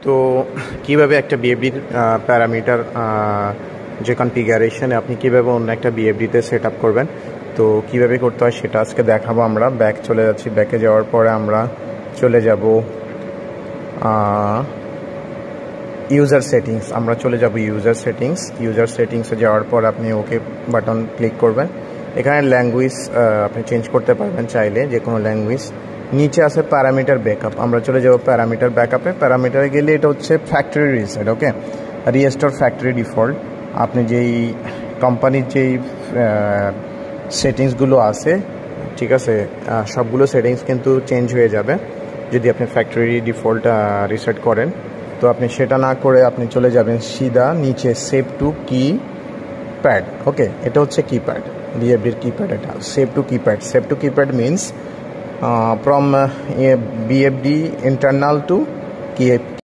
তো কিভাবে একটা বিএফডির প্যারামিটার যে কনফিগারেশনে আপনি কিভাবে অন্য একটা বিএফডিতে সেট আপ করবেন, তো কিভাবে করতে হয় সেটা আজকে দেখাবো। আমরা ব্যাক চলে যাচ্ছি। ব্যাকে যাওয়ার পরে আমরা চলে যাব ইউজার সেটিংস। আমরা চলে যাব ইউজার সেটিংসে যাওয়ার পর আপনি ওকে বাটন ক্লিক করবেন। এখানে ল্যাঙ্গুয়েজ আপনি চেঞ্জ করতে পারবেন চাইলে, যে কোনো ল্যাঙ্গুয়েজ। নিচে আছে প্যারামিটার ব্যাকআপ, আমরা চলে যাব প্যারামিটার ব্যাকআপে। প্যারামিটারে গেলে এটা হচ্ছে ফ্যাক্টরি রিসেট, ওকে, রিস্টোর ফ্যাক্টরি ডিফল্ট। আপনি যেই কোম্পানির যেই সেটিংসগুলো আছে, ঠিক আছে, সবগুলো সেটিংস কিন্তু চেঞ্জ হয়ে যাবে যদি আপনি ফ্যাক্টরি ডিফল্ট রিসেট করেন। তো আপনি সেটা না করে আপনি চলে যাবেন সিধা নিচে সেভ টু কি প্যাড, ওকে। এটা হচ্ছে কিপ্যাড, বিএফডির কিপ্যাড। এটা save two keypad means from BFD internal to